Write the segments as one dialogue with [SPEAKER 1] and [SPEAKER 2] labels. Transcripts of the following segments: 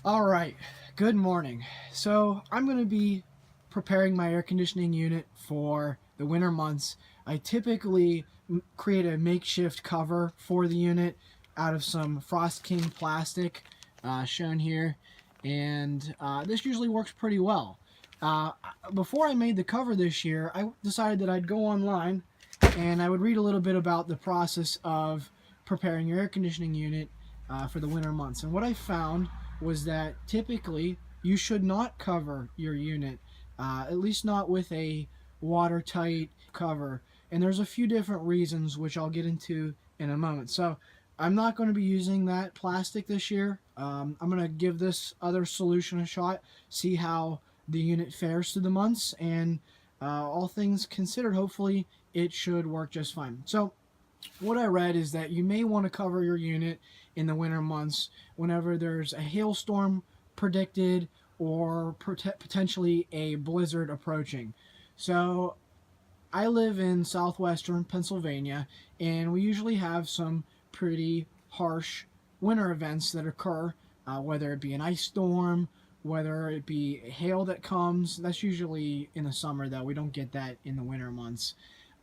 [SPEAKER 1] Alright, good morning. So I'm going to be preparing my air conditioning unit for the winter months. I typically create a makeshift cover for the unit out of some Frost King plastic, shown here, and this usually works pretty well. Before I made the cover this year, I decided that I'd go online and I would read a little bit about the process of preparing your air conditioning unit for the winter months. And what I found was that typically you should not cover your unit, at least not with a watertight cover. And there's a few different reasons which I'll get into in a moment. So I'm not going to be using that plastic this year. I'm going to give this other solution a shot, see how the unit fares through the months, and all things considered, hopefully it should work just fine. So what I read is that you may want to cover your unit in the winter months whenever there's a hailstorm predicted or potentially a blizzard approaching. So I live in southwestern Pennsylvania, and we usually have some pretty harsh winter events that occur, whether it be an ice storm, whether it be hail that comes. That's usually in the summer, though. We don't get that in the winter months.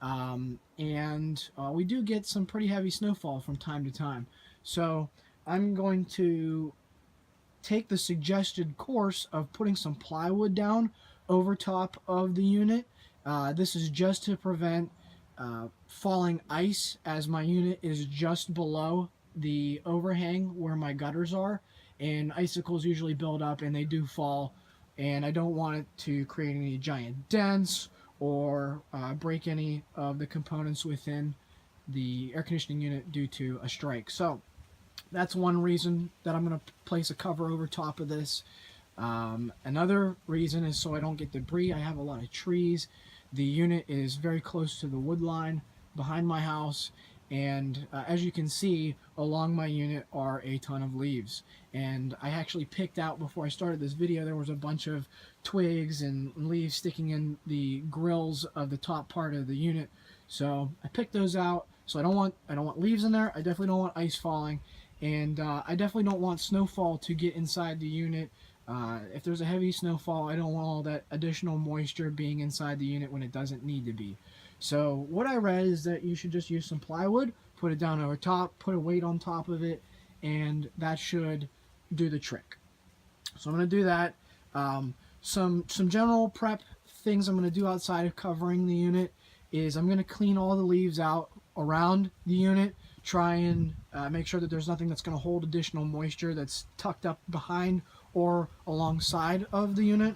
[SPEAKER 1] We do get some pretty heavy snowfall from time to time. So I'm going to take the suggested course of putting some plywood down over top of the unit. This is just to prevent falling ice, as my unit is just below the overhang where my gutters are, and icicles usually build up and they do fall, and I don't want it to create any giant dents or break any of the components within the air conditioning unit due to a strike. So that's one reason that I'm going to place a cover over top of this. Another reason is so I don't get debris. I have a lot of trees. The unit is very close to the wood line behind my house, and as you can see, along my unit are a ton of leaves. And I actually picked out, before I started this video, there was a bunch of twigs and leaves sticking in the grills of the top part of the unit. So I picked those out. So I don't want leaves in there. I definitely don't want ice falling, and I definitely don't want snowfall to get inside the unit. If there's a heavy snowfall, I don't want all that additional moisture being inside the unit when it doesn't need to be. So what I read is that you should just use some plywood, put it down over top, put a weight on top of it, and that should do the trick. So I'm going to do that. Some general prep things I'm going to do outside of covering the unit is I'm going to clean all the leaves out around the unit, try and make sure that there's nothing that's going to hold additional moisture that's tucked up behind or alongside of the unit.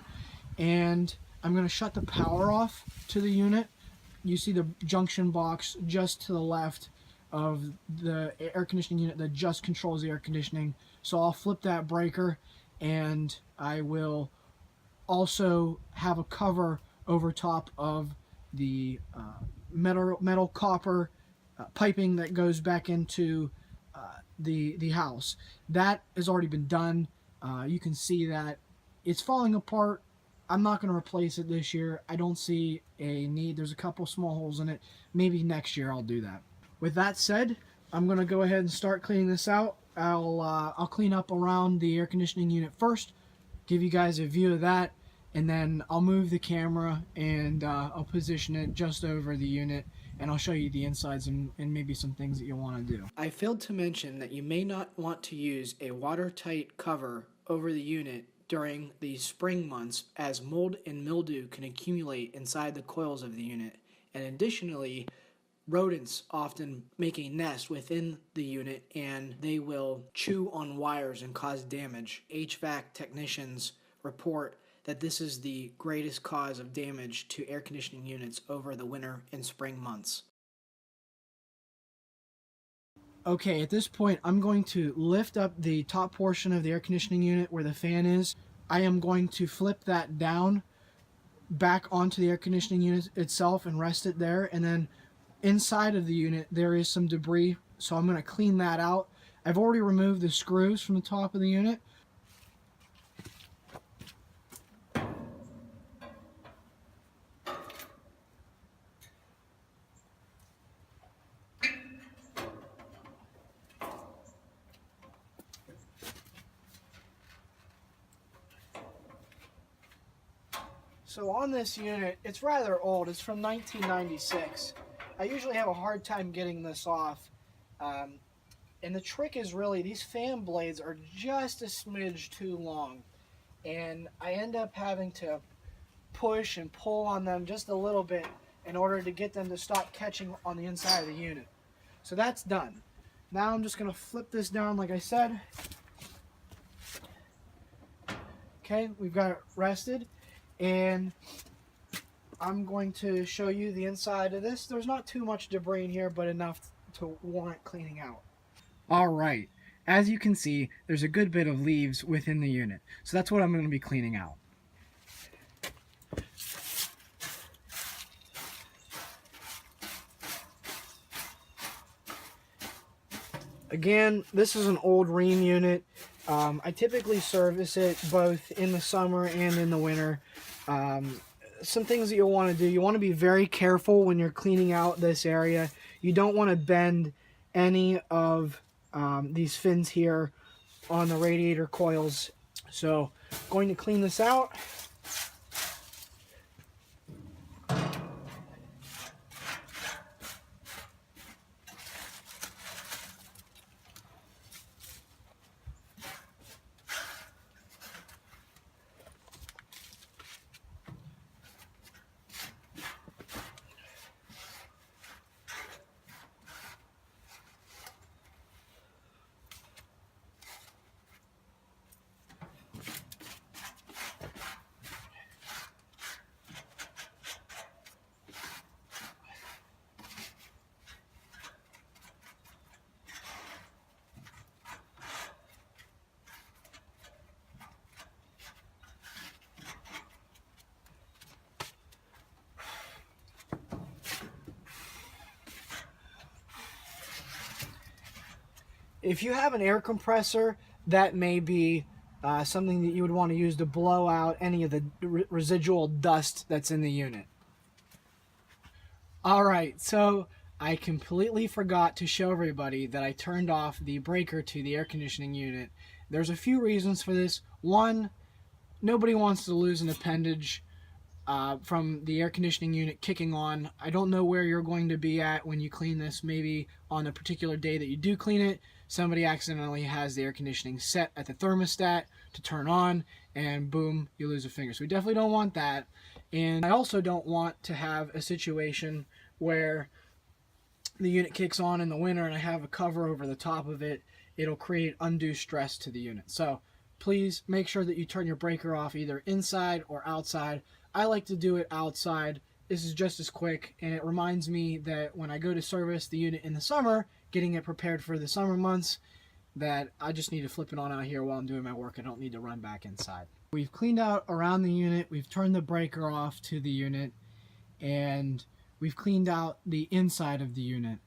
[SPEAKER 1] And I'm going to shut the power off to the unit. You see the junction box just to the left of the air conditioning unit that just controls the air conditioning. So I'll flip that breaker, and I will also have a cover over top of the metal copper piping that goes back into the house. That has already been done. You can see that it's falling apart. I'm not going to replace it this year. I don't see a need. There's a couple small holes in it. Maybe next year I'll do that. With that said, I'm going to go ahead and start cleaning this out. I'll clean up around the air conditioning unit first, give you guys a view of that, and then I'll move the camera and I'll position it just over the unit, and I'll show you the insides and maybe some things that you'll want to do. I failed to mention that you may not want to use a watertight cover over the unit during the spring months, as mold and mildew can accumulate inside the coils of the unit, and additionally, rodents often make a nest within the unit and they will chew on wires and cause damage. HVAC technicians report that this is the greatest cause of damage to air conditioning units over the winter and spring months. Okay, at this point, I'm going to lift up the top portion of the air conditioning unit where the fan is. I am going to flip that down back onto the air conditioning unit itself and rest it there. And then inside of the unit, there is some debris, so I'm going to clean that out. I've already removed the screws from the top of the unit. So on this unit, it's rather old. It's from 1996. I usually have a hard time getting this off. And the trick is really these fan blades are just a smidge too long. And I end up having to push and pull on them just a little bit in order to get them to stop catching on the inside of the unit. So that's done. Now I'm just going to flip this down like I said. Okay, we've got it rested, and I'm going to show you the inside of this. There's not too much debris in here, but enough to warrant cleaning out. Alright, as you can see, there's a good bit of leaves within the unit, so that's what I'm going to be cleaning out. Again, this is an old Rheem unit. I typically service it both in the summer and in the winter. Some things that you'll want to do, you want to be very careful when you're cleaning out this area. You don't want to bend any of these fins here on the radiator coils. So, going to clean this out. If you have an air compressor, that may be something that you would want to use to blow out any of the residual dust that's in the unit. Alright, so I completely forgot to show everybody that I turned off the breaker to the air conditioning unit. There's a few reasons for this. One, nobody wants to lose an appendage from the air conditioning unit kicking on. I don't know where you're going to be at when you clean this. Maybe on a particular day that you do clean it, somebody accidentally has the air conditioning set at the thermostat to turn on, and boom, you lose a finger. So we definitely don't want that. And I also don't want to have a situation where the unit kicks on in the winter and I have a cover over the top of it. It'll create undue stress to the unit. So please make sure that you turn your breaker off either inside or outside. I like to do it outside. This is just as quick, and it reminds me that when I go to service the unit in the summer, getting it prepared for the summer months, that I just need to flip it on out here while I'm doing my work. I don't need to run back inside. We've cleaned out around the unit, we've turned the breaker off to the unit, and we've cleaned out the inside of the unit.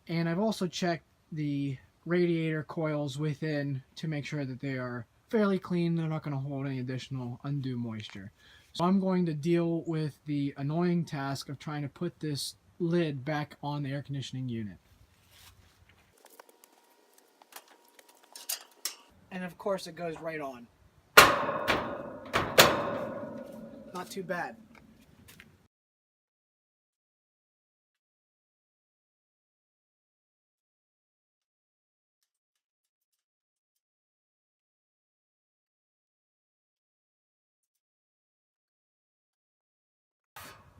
[SPEAKER 1] And I've also checked the radiator coils within to make sure that they are fairly clean. They're not going to hold any additional undue moisture. So I'm going to deal with the annoying task of trying to put this lid back on the air conditioning unit. And of course it goes right on. Not too bad.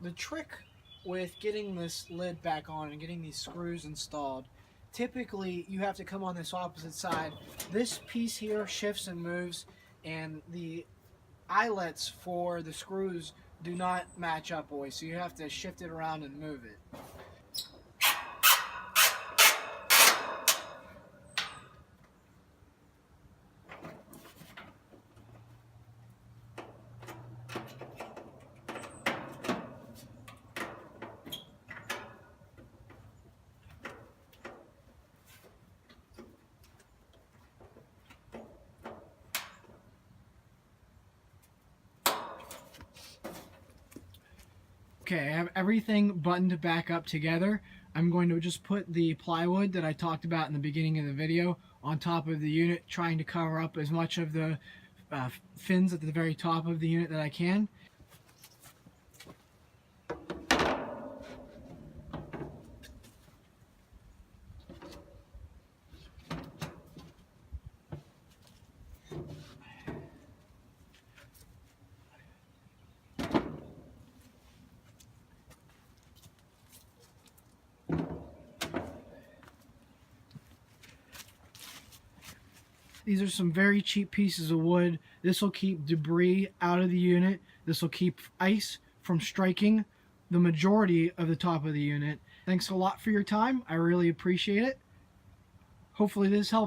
[SPEAKER 1] The trick with getting this lid back on and getting these screws installed, typically you have to come on this opposite side. This piece here shifts and moves, and the eyelets for the screws do not match up always, so you have to shift it around and move it. Okay, I have everything buttoned back up together. I'm going to just put the plywood that I talked about in the beginning of the video on top of the unit, trying to cover up as much of the fins at the very top of the unit that I can. These are some very cheap pieces of wood. This will keep debris out of the unit. This will keep ice from striking the majority of the top of the unit. Thanks a lot for your time. I really appreciate it. Hopefully this helps.